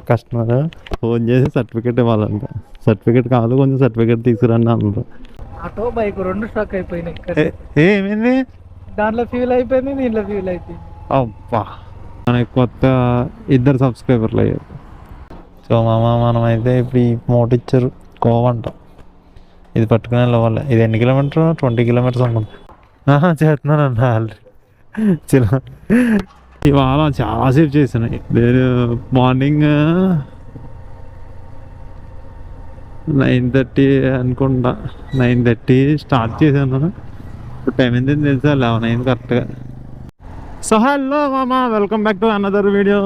Customer phone చేసి certificate ఇవ్వాలంట. Certificate కావాలి, కొంచెం సర్టిఫికేట్ తీసుకురండి అన్నారు. ఆటో బైక్ రెండు స్టాక్ అయిపోయినాయి. ఏమైంది? దాంట్లో ఫ్యూల్ అయిపోయింది, దీంట్లో ఫ్యూల్ అయిపోయింది. అబ్బా, మనకి కొత్త 2 సబ్స్క్రైబర్లు అయ్యారు. సో మనం అయితే ఇప్పుడు ఈ మూట ఇచ్చారు కోవంట. ఇది పట్టుకుని వెళ్ళవాలి. ఇది ఎన్ని కిలోమీటర్? 20 కిలోమీటర్స్ అనుకుంటా. చేస్తున్నానండి ఆల్రెడీ. ఇవాళ చాలాసేపు చేశాను. నేను మార్నింగ్ 9:30 అనుకుంటా, 9:30 స్టార్ట్ చేశాను. ఇప్పుడు టైం ఏంటంటే తెలుసా, 11 అయింది కరెక్ట్గా. సో హలో మామా, welcome back to another video.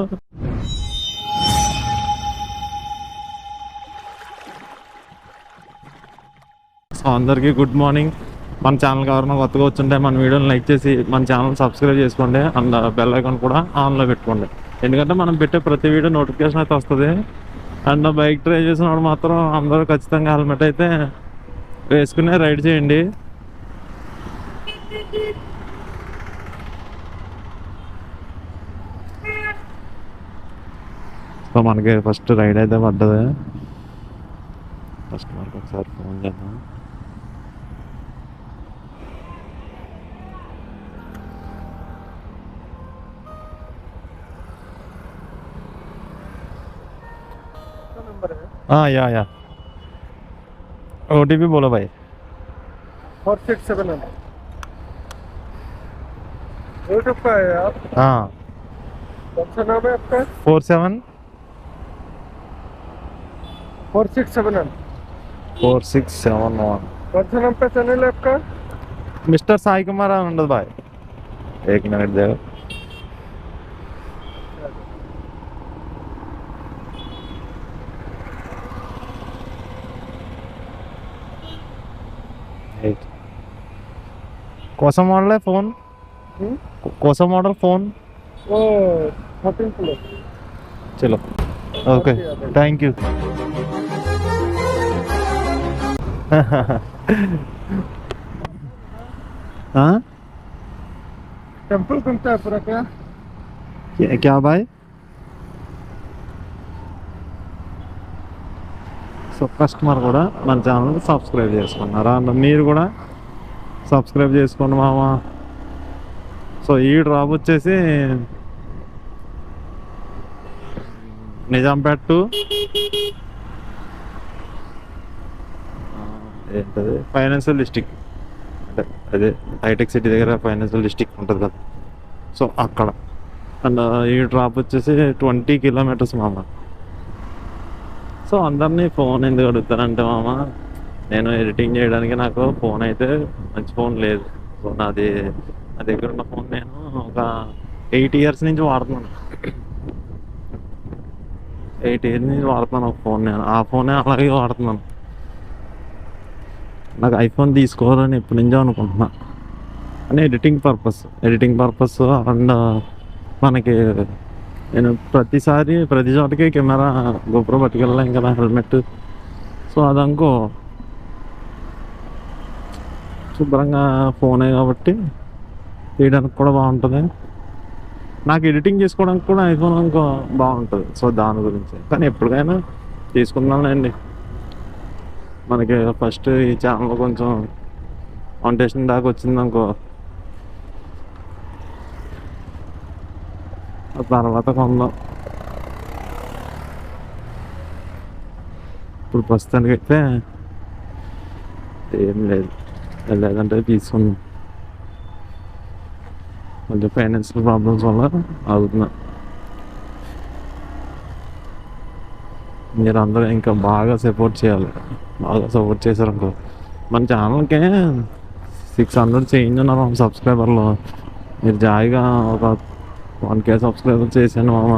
So అందరికీ గుడ్ మార్నింగ్. మన ఛానల్కి ఎవరైనా కొత్తగా వచ్చుంటే మన వీడియోని లైక్ చేసి మన ఛానల్ సబ్స్క్రైబ్ చేసుకోండి. అండ్ బెల్ ఐకాన్ కూడా ఆన్లో పెట్టుకోండి. ఎందుకంటే మనం పెట్టే ప్రతి వీడియో నోటిఫికేషన్ అయితే వస్తుంది. అండ్ బైక్ డ్రైవ్ చేసినప్పుడు మాత్రం అందరూ ఖచ్చితంగా హెల్మెట్ అయితే వేసుకునే రైడ్ చేయండి. సో మనకి ఫస్ట్ రైడ్ అయితే పడ్డది. ఫస్ట్ మనకి ఒకసారి ఫోన్ చేద్దాం. या OTP बोलो भाई. 4679 यूट्यूब का है आप? हाँ. कौन सा नाम है आपका? 47 4671 4671. कौन सा नाम पे चैनल है आपका? मिस्टर साई कुमार आनंद भाई. 1 मिनट दे. कौन सा मॉडल है फोन? कौन सा मॉडल फोन? वो 13 प्रो. चलो ओके, थैंक यू. हाँ, टेम्पल घूमता है पूरा क्या? क्या भाई? సో కస్టమర్ కూడా మన ఛానల్ సబ్స్క్రైబ్ చేసుకున్నారా? మీరు కూడా సబ్స్క్రైబ్ చేసుకోండి మామ. సో ఈ డ్రాప్ వచ్చేసి నిజాంపేట టు ఏంటది ఫైనాన్షియల్ డిస్ట్రిక్ట్, అంటే అదే హైటెక్ సిటీ దగ్గర ఫైనాన్షియల్ డిస్ట్రిక్ట్ ఉంటుంది కదా, సో అక్కడ. అండ్ ఈ డ్రాప్ వచ్చేసి 20 కిలోమీటర్స్ మామ. సో అందరినీ ఫోన్ ఎందుకు అడుగుతానంటే మామ, నేను ఎడిటింగ్ చేయడానికి నాకు ఫోన్ అయితే మంచి ఫోన్ లేదు. సో నా దగ్గర ఉన్న ఫోన్ నేను ఒక 8 ఇయర్స్ నుంచి వాడుతున్నాను. 8 ఇయర్స్ నుంచి వాడుతున్నాను ఒక ఫోన్. నేను ఆ ఫోనే అలాగే వాడుతున్నాను. నాకు ఐఫోన్ తీసుకోవాలని ఎప్పటి నుంచో అనుకుంటున్నా, అని ఎడిటింగ్ పర్పస్. అండ్ మనకి నేను ప్రతి చోటకి కెమెరా గోప్రో పట్టుకెళ్ళలేం కదా, హెల్మెట్. సో అదనుకో శుభ్రంగా ఫోనే కాబట్టి తీయడానికి కూడా బాగుంటుంది. నాకు ఎడిటింగ్ చేసుకోవడానికి కూడా ఐఫోన్ అనుకో బాగుంటుంది. సో దాని గురించి కానీ ఎప్పటికైనా తీసుకుందాంలేండి. మనకి ఫస్ట్ ఈ ఛానల్ కొంచెం కాంటెస్ట్ దాకా వచ్చిందనుకో, తర్వాత కొందాం. ఇప్పుడు ప్రస్తుతానికి అయితే ఏం లేదంటే తీసుకున్నాం. కొంచెం ఫైనాన్షియల్ ప్రాబ్లమ్స్ వల్ల ఆగుతున్నా. మీరు అందరూ ఇంకా బాగా సపోర్ట్ చేయాలి. బాగా సపోర్ట్ చేశారనుకో మన ఛానల్కే 600 చేంజ్ ఉన్నారు సబ్స్క్రైబర్లు. మీరు జాయిగా ఒక 1K సబ్స్క్రైబర్ చేశాను మామ.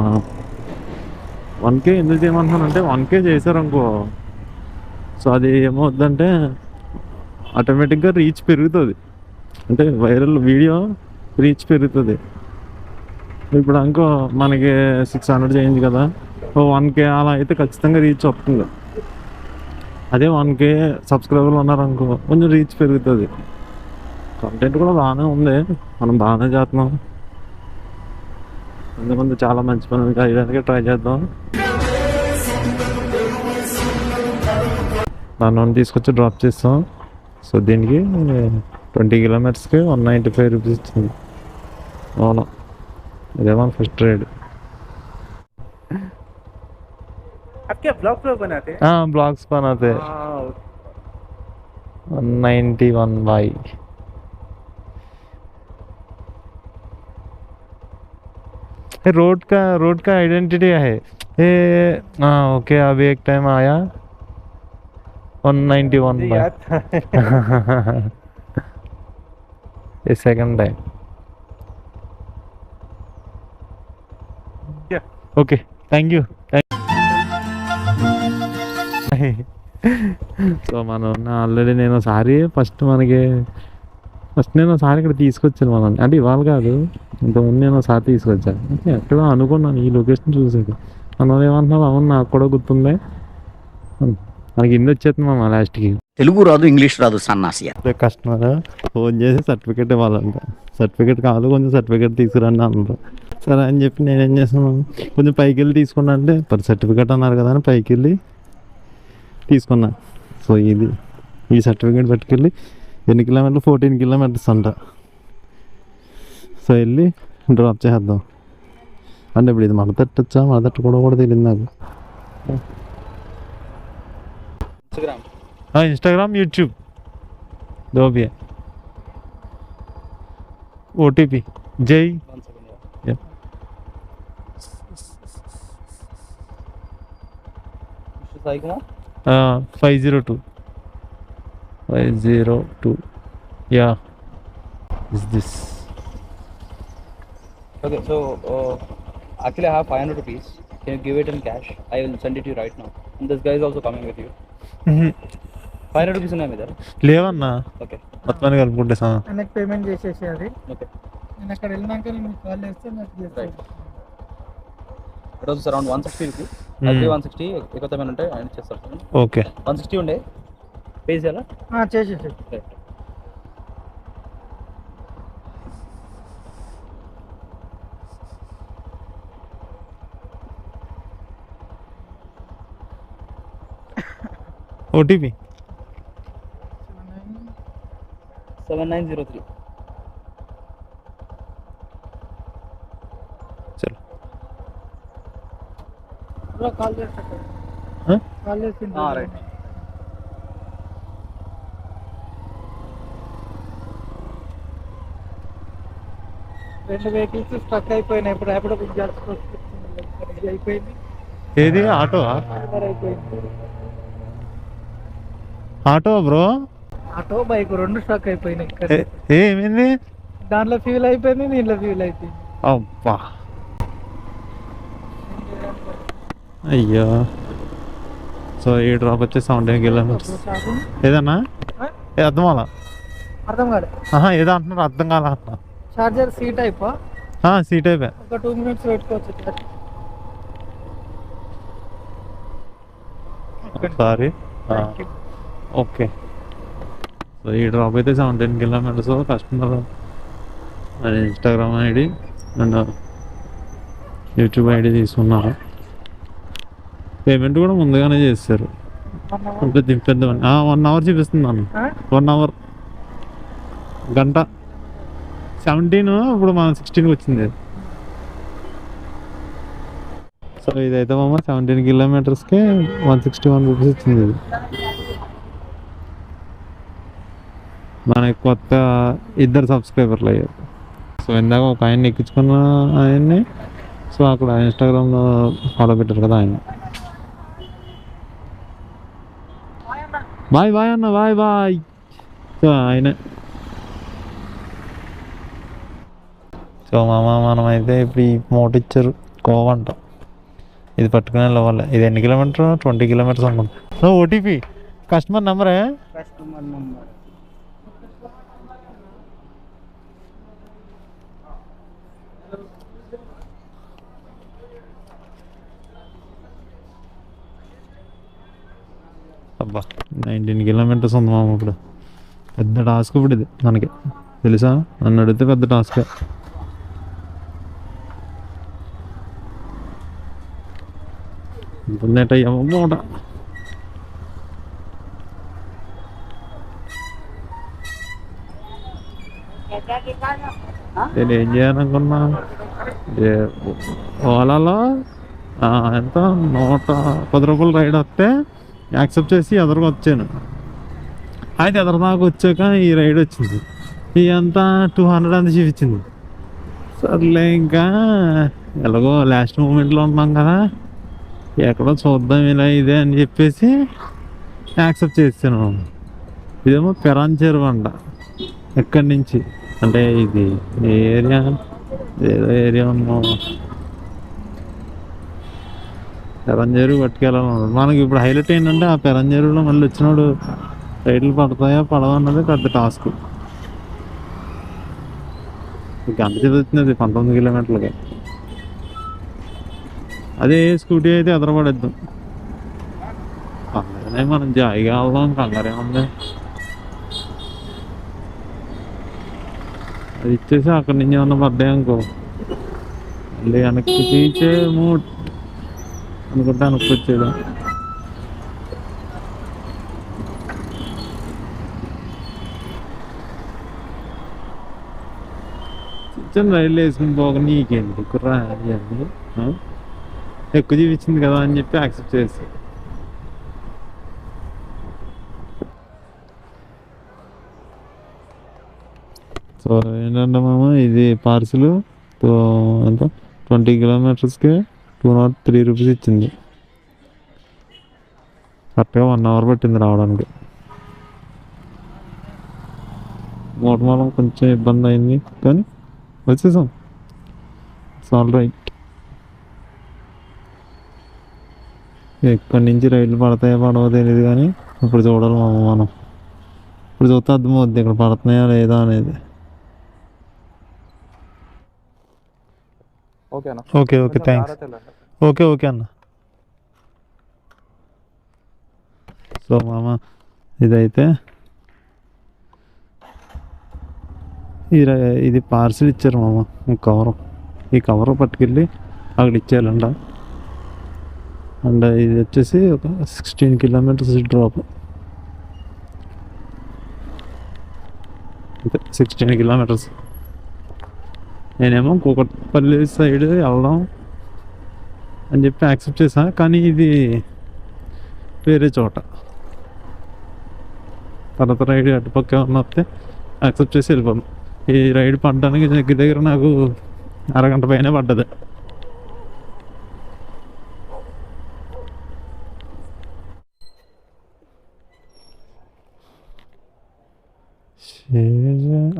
1K ఎందుకు చేయమంటున్నానంటే 1K చేశారనుకో, సో అది ఏమవుద్దంటే ఆటోమేటిక్గా రీచ్ పెరుగుతుంది. అంటే వైరల్ వీడియో రీచ్ పెరుగుతుంది. ఇప్పుడు అనుకో మనకి 600 చేంజ్ కదా, 1K అలా అయితే ఖచ్చితంగా రీచ్ వస్తుంది. అదే 1K సబ్స్క్రైబర్లు ఉన్నారనుకో కొంచెం రీచ్ పెరుగుతుంది. కంటెంట్ కూడా బాగానే ఉంది, మనం బాగానే చేస్తున్నాం. ముందు చాలా మంచి పనులు చేయడానికి ట్రై చేద్దాం. దాన్ని తీసుకొచ్చి డ్రాప్ చేస్తాం. సో దీనికి 20 కిలోమీటర్స్కి 195 రూపీస్ ఇచ్చింది. అవును, ఇదే మన ఫస్ట్ రైడ్. आपके ब्लॉग बनाते हैं? ब्लॉग्स बनाते हैं। 191 बाई रोड का आइडेंटिटी है ये। ओके, अभी एक टाइम आया 191 बाई ये second time. Okay, thank you. So మనం ఆల్రెడీ నేను ఒకసారి ఫస్ట్ నేను ఒకసారి ఇక్కడ తీసుకొచ్చాను మనం, అంటే ఇవాళ కాదు, ఇంతకుముందు నేను ఒకసారి తీసుకొచ్చాను. ఎక్కడో అనుకున్నాను ఈ లొకేషన్ చూసేది. మనం ఏమంటున్నారు, అవును నాకు కూడా గుర్తుందే. మనకి హిందీ వచ్చేస్తుంది మా లాస్ట్కి. తెలుగు రాదు, ఇంగ్లీష్ రాదు, సన్నాసి. కస్టమర్ ఫోన్ చేసి సర్టిఫికేట్ ఇవ్వాలంట. సర్టిఫికేట్ కాదు, కొంచెం సర్టిఫికేట్ తీసుకురండి అన్నారు. సరే అని చెప్పి నేనేం చేస్తున్నాను, కొంచెం పైకి వెళ్ళి తీసుకున్నా అంటే సర్టిఫికేట్ అన్నారు కదా అని పైకి వెళ్ళి తీసుకున్నా. సో ఈ సర్టిఫికేట్ పట్టుకెళ్ళి ఎన్ని కిలోమీటర్లు, 14 కిలోమీటర్స్ అంట. సో వెళ్ళి డ్రాప్ చేద్దాం అంటే ఇప్పుడు ఇది మడతట్టచ్చా మడతట్టుకోవడం కూడా తెలియదు నాకు. इंस्टाग्राम यूट्यूब दो भी है. OTP जय 502 yeah is this. Okay, so actually I have 500 rupees. Can you give it in cash? I will send it to you right now. And this guy is also coming with you. 500 rupees ఉన్నాయి మీ దగ్గర? లేవన్నా. Okay, మొత్తాన్ని కలుపుకుంటే నాకు payment చేసేసి అది. Okay, నేను అక్కడ వెళ్ళినాక నేను కాల్ చేస్తే నాకు right. It was around 160 rupees. అది 160 ఎక్కువ పేమెంట్ ఉంటే ఆయన చేస్తారు. ఓకే, 160 ఉండే పే చేయాలా? చేసేసి. రైట్. OTP 7903. చలో కాల్ చేస్తా. కాల్ చేసి రైట్. రెండు వెహికల్స్ స్ట్రక్ అయిపోయినాయి. ఇప్పుడు ర్యాపిడో బుక్ చేసుకోవచ్చు అయిపోయింది. ఏది ఆటో? అయిపోయింది. ఆటో బ్రో, ఆటో బైక్ రెండు స్ట్రక్ అయిపోయినాయి. ఏమైంది? దాంట్లో ఫ్యూల్ అయిపోయింది, దీంట్లో ఫ్యూల్ అయిపోయింది. అబ్బా అయ్యో. సో ఈ డ్రాప్ వచ్చి 17 కిలోమీటర్స్. ఏదన్నా అర్థం అలా అర్థం కాదు. ఏదో అంటున్నారు, అర్థం కాల అంటున్నా. Charger C type. C type. ఒక 2 minutes పెట్టుకోవచ్చు. సారీ. ఓకే, సో ఈ డ్రాప్ అయితే 17 kilometres. Customer Instagram ID and YouTube ID తీసుకున్నారు. పేమెంట్ కూడా ముందుగానే చేస్తారు. అంటే దింపేద్దామని 1 hour చూపిస్తుంది నన్ను. 1 hour గంట 17, ఇప్పుడు మనం 16కి వచ్చింది. సో ఇదైతే మామ 17 కిలోమీటర్స్కి 161 రూపీస్ ఇచ్చింది. ఇది మనకి కొత్త 2 సబ్స్క్రైబర్లు అయ్యారు. సో ఇందాక ఒక ఆయన్ని ఎక్కించుకున్న ఆయన్ని, సో అక్కడ ఇన్స్టాగ్రామ్లో ఫాలో పెట్టారు కదా ఆయన. బాయ్ అన్న, బాయ్. సో ఆయనే. సో మనం అయితే ఇప్పుడు ఈ మూట ఇచ్చారు కోవంట. ఇది పట్టుకునే వెళ్ళవాలి. ఇది ఎన్ని కిలోమీటర్? 20 కిలోమీటర్స్ అనుకుంటా. సో OTP కస్టమర్ నెంబరే. కస్టమర్ నెంబర్ అబ్బా 19 కిలోమీటర్స్ ఉంది మామ. ఇప్పుడు పెద్ద టాస్క్ ఇప్పుడు ఇది మనకి, తెలుసా? నన్ను అడిగితే పెద్ద టాస్క్. మూట నేను ఏం చేయాలనుకున్నా ఏ- ఓలాలో ఎంత 110 రూపాయలు రైడ్ వస్తే యాక్సెప్ట్ చేసి ఎదురుగా వచ్చాను. అయితే ఎదురు దాకా వచ్చాక ఈ రైడ్ వచ్చింది. ఈ అంతా 200 అంత చూపించింది. సర్లే ఇంకా ఎలాగో లాస్ట్ మూమెంట్లో ఉన్నాం కదా, ఎక్కడో చూద్దాం ఇలా ఇదే అని చెప్పేసి యాక్సెప్ట్ చేసాను. ఇదేమో పెరాంచేరు అంట. ఎక్కడి నుంచి అంటే ఇది ఏ ఏరియా, ఏదో ఏరియా ఉన్నాం. పెరంజేరు పట్టుకెళ్ళాలన్నాడు. మనకి ఇప్పుడు హైలైట్ ఏంటంటే ఆ పెరంజేరులో మళ్ళీ వచ్చినప్పుడు రైడ్లు పడతాయా పడవా అన్నది పెద్ద టాస్క్. గంట చదువుతున్నది 19 కిలోమీటర్లకి. అదే స్కూటీ అయితే ఎదరపడేద్దాం. అందుకనే మనం జాయిగా వెళ్దాం, కంగారే ఉంది. అది ఇచ్చేసి అక్కడి నుంచి ఏమన్నా పడ్డాయి అనుకో మళ్ళీ వెనక్కి తీచే మూట్ అనుకుంటే వెనక్కి వచ్చేది. చిన్న రైలు వేసుకుని పోక నీకేంటి కుర్రా అని ఎక్కువ చూపించింది కదా అని చెప్పి యాక్సెప్ట్ చేసి. సో ఏంటంటే మామ ఇది పార్సిల్ ఎంత 20 కిలోమీటర్స్కి 203 రూపీస్ ఇచ్చింది. కరెక్ట్గా 1 అవర్ పట్టింది రావడానికి. మూలం కొంచెం ఇబ్బంది అయింది కానీ వచ్చేసాం. It's all right. ఎక్కడి నుంచి రైళ్ళు పడతాయో పడవో తెలియదు కానీ ఇప్పుడు చూడాలి మామ మనం. ఇప్పుడు చూస్తే అర్థమవుద్ది ఇక్కడ పడుతున్నాయా లేదా అనేది. ఓకేనా? Okay okay thanks. Okay okay అన్న. సో మామ ఇదైతే ఇది పార్సిల్ ఇచ్చారు మామ. కవరు, ఈ కవర్ పట్టుకెళ్ళి అక్కడ ఇచ్చేయాలంట. అండ్ ఇది వచ్చేసి ఒక 16 కిలోమీటర్స్ డ్రాప్. అంతే 16 కిలోమీటర్స్. నేనేమో కూకట్పల్లి సైడ్ వెళ్దాం అని చెప్పి యాక్సెప్ట్ చేసా, కానీ ఇది వేరే చోట. తర్వాత రైడ్ అటుపక్క ఏమన్నా వస్తే యాక్సెప్ట్ చేసి వెళ్ళిపోను. ఈ రైడ్ పడడానికి దగ్గర దగ్గర నాకు అరగంట పైన పడ్డది.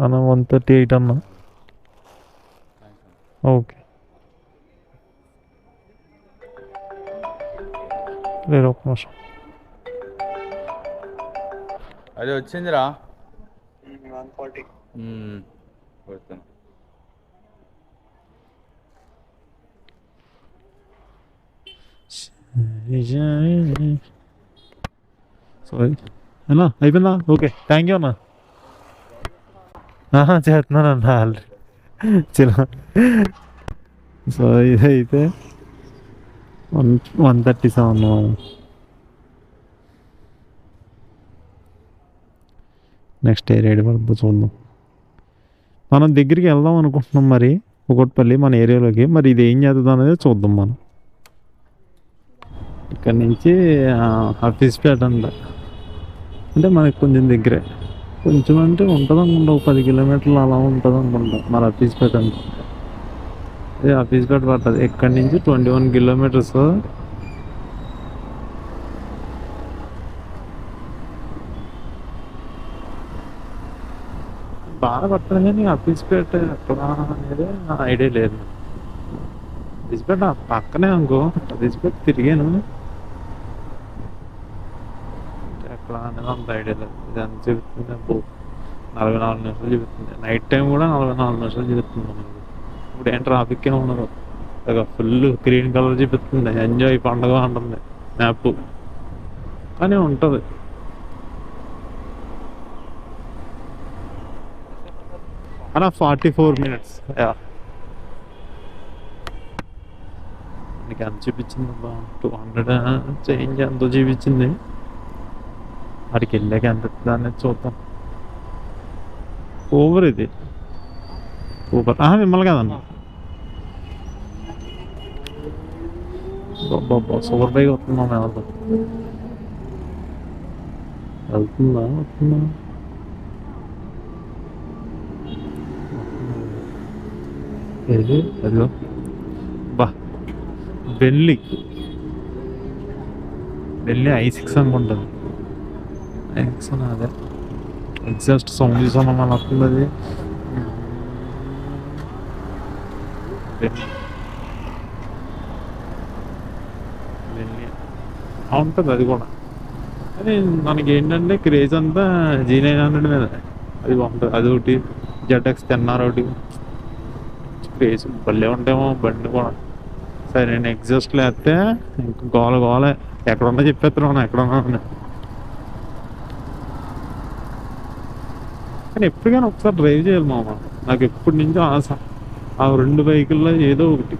అన్న 138 అన్న. ఓకే లేదు ఒక్క నిమిషం. అది వచ్చిందిరా 140. కొడుతాను. సారీ అన్నా, అయిపోయిందా? ఓకే థ్యాంక్ యూ అన్న. చేస్తున్నానన్న ఆల్రెడీ చిన్న. సో ఇదైతే 137. నెక్స్ట్ ఏ రైడ్ పడుతుందో చూద్దాం. మనం దగ్గరికి వెళ్దాం అనుకుంటున్నాం మరి కూకట్పల్లి మన ఏరియాలోకి. మరి ఇది ఏం చేద్దాం అనేది చూద్దాం మనం. ఇక్కడ నుంచి హఫీజ్పేట అంట, అంటే మనకి కొంచెం దగ్గరే. కొంచెం అంటే ఉంటుంది అనుకుంటా, ఒక 10 కిలోమీటర్లు అలా ఉంటుంది అనుకుంటా మరి హఫీజ్పేట అంటే. అదే హఫీజ్పేట పడుతుంది. ఇక్కడి నుంచి 21 కిలోమీటర్స్. బాగా పడుతుంది కానీ హఫీజ్పేట ఎక్కడ అనేది నా ఐడియా లేదు. హఫీజ్పేట పక్కనే అనుకో, హఫీజ్పేట తిరిగాను, ఎక్కడ అనేది అంత ఐడియా లేదు. ఇది ఎంత చెబుతుంది, 44 నిమిషాలు చెబుతుంది. నైట్ టైం కూడా 44 నిమిషాలు చెబుతుంది మనకి. ఇప్పుడు ఏం ట్రాఫిక్ ఏమి ఉండదు, ఫుల్ గ్రీన్ కలర్ చూపిస్తుంది. ఎంజాయ్ పండుగ ఉంటుంది మ్యాప్, కానీ ఉంటుంది. అలా 44 minutes. మనకి ఎంత చూపించింది? 200 చేంజ్ ఎంతో చూపించింది. వాడికి వెళ్ళాక ఎంత అనేది చూద్దాం. ఓవర్ ఇది ఊబర్ మిమ్మల్ని కదన్న సూపర్ బైక్ వస్తుందా ఎవరు వెళ్తుందా వస్తుందా ఏది అదిగో బా బెల్లి i6 అనుకుంటుంది i6 అదే ఎగ్జాస్ట్ సౌండ్ చూసాను మన వస్తుంది అది ఉంటుంది అది కూడా కానీ మనకి ఏంటంటే క్రేజ్ అంతా G900 మీద అది బాగుంటుంది అది ఒకటి ZX 10R ఒకటి క్రేజ్ భలే ఉంటాయేమో బండి కూడా సరే నేను ఎగ్జాస్ట్లో వేస్తే ఇంకా గోలే ఎక్కడున్నా చెప్పేస్తున్నాను ఎక్కడున్నా కానీ ఎప్పటికైనా ఒకసారి డ్రైవ్ చేయాలి మామ నాకు ఎప్పటి నుంచో ఆశ ఆ 2 బైకుల్లో ఏదో ఒకటి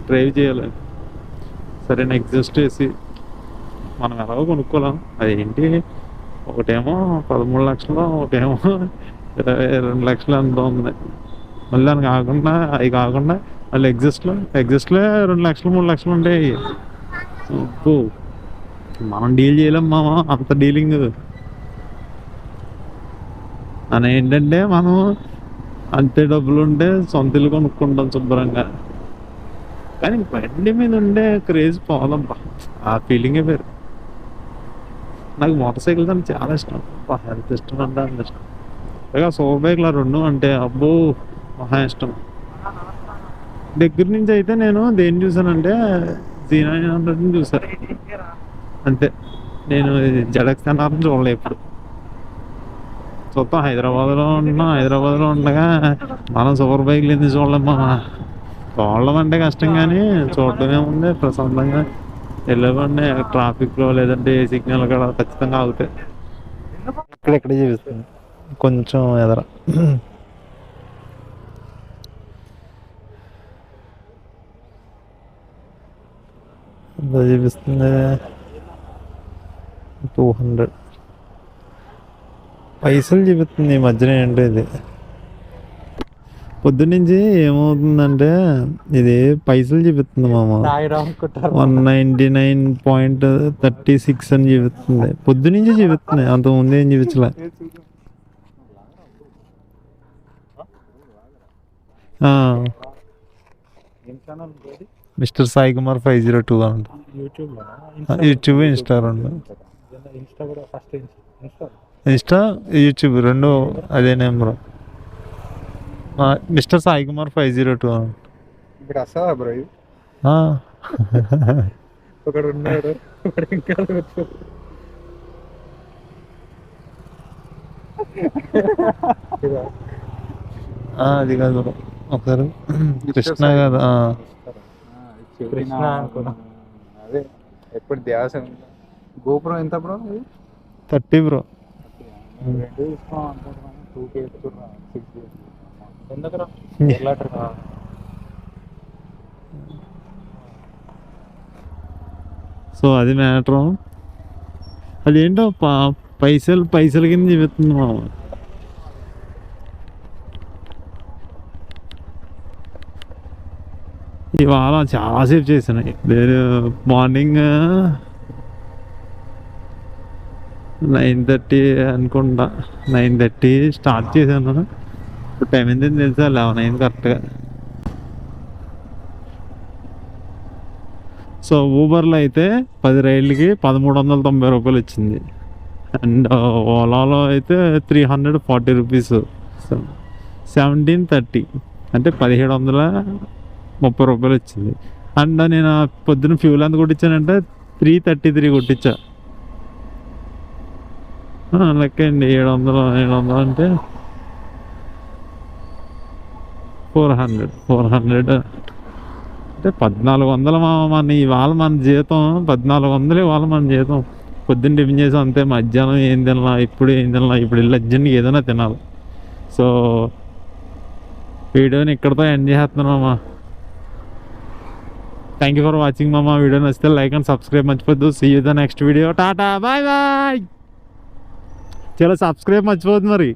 డ్రైవ్ చేయాలి సరైన ఎగ్జాస్ట్ వేసి మనం ఎలాగో కొనుక్కోలేం అదేంటి ఒకటేమో 13 లక్షలు ఒకటేమో 22 లక్షలు ఎంత ఉంది మళ్ళీ దానికి కాకుండా మళ్ళీ ఎగ్జాస్ట్లో 2 లక్షలు 3 లక్షలు ఉంటాయి మనం డీల్ చేయలేం మామ అంత డీలింగ్ అని ఏంటంటే మనం అంతే డబ్బులు ఉంటే సొంత ఇల్లు కొనుక్కుంటాం శుభ్రంగా కానీ బండి మీద ఉండే క్రేజ్ పోదమ్మా ఆ ఫీలింగే వేరు నాకు మోటార్ సైకిల్స్ అంటే చాలా ఇష్టం ఎంత ఇష్టం అంటే అంత ఇష్టం పైగా సూపర్ బైక్లు 2 అంటే అబ్బో మహా ఇష్టం దగ్గర నుంచి అయితే నేను దేన్ని చూసానంటే G900 చూసాను అంతే నేను ZX 10R చూడలే ఎప్పుడు చూద్దాం హైదరాబాద్లో ఉండగా మనం సూపర్ బైక్లు ఎందుకు చూడలేమ్మా చూడడం అంటే కష్టం కానీ చూడటం ఏముంది ప్రశాంతంగా వెళ్ళబండి ట్రాఫిక్లో లేదంటే ఏ సిగ్నల్ కూడా ఖచ్చితంగా ఆగుతాయి ఇక్కడెక్కడ చూపిస్తుంది కొంచెం ఎదర చూపిస్తుంది 200 పైసలు చూపిస్తుంది ఈ మధ్యన ఏంటో ఇది పొద్దున్నుంచి ఏమవుతుందంటే ఇది పైసలు చూపిస్తుంది మామ 199.36 అని చూపిస్తుంది పొద్దునుంచి చూపిస్తుంది అంతకుముందు ఏం చూపించలే మిస్టర్ సాయి కుమార్ 502 అంట యూట్యూబ్ ఇన్స్టా యూట్యూబ్ 2 అదే నెంబర్ మిస్టర్ సాయి కుమార్ 502 అంట ఇప్పుడు వస్తుందా బ్రో ఒకడు ఉన్నాడు ఇంకా అది కాదు ఒకసారి కృష్ణ కదా కృష్ణ అదే ఎప్పుడు ధ్యాస గోపురం ఎంత బ్రో 30 బ్రో 2 తీసుకో అనుకుంటున్నాను 2K ఇస్తున్నా 6 ఎందుకురా సో అది మ్యాటర్ అదేంటో పైసలు కింద చెబుతుంది మామ ఇవాళ చాలాసేపు చేసినాయి నేను మార్నింగ్ 9:30 అనుకుంటా 9:30 స్టార్ట్ చేశాను ఇప్పుడు టైం ఏంటని తెలుసా 11 అయింది కరెక్ట్గా సో ఊబర్లో అయితే 10 రైళ్ళకి 1390 రూపాయలు వచ్చింది అండ్ ఓలాలో అయితే 340 రూపీస్ 1730 అంటే 1730 రూపాయలు వచ్చింది అండ్ నేను పొద్దున్న ఫ్యూల్ ఎంత కొట్టించానంటే 333 కొట్టించా లెక్కండి 700 అంటే 400 అంటే 1400 మన ఇవాళ మన జీతం 1400 ఇవాళ మన జీతం పొద్దున్న టిఫిన్ చేసాం అంతే మధ్యాహ్నం ఏం తినాలా ఇప్పుడు వెళ్ళి అర్జెంట్గా ఏదైనా తినాలి సో వీడియోని ఇక్కడితో ఎండ్ చేస్తున్నామా థ్యాంక్ యూ ఫర్ వాచింగ్ మామ వీడియో నచ్చితే లైక్ అండ్ సబ్స్క్రైబ్ మర్చిపోద్దు see you the next video tata bye bye చలో సబ్స్క్రైబ్ మర్చిపోద్దు మరి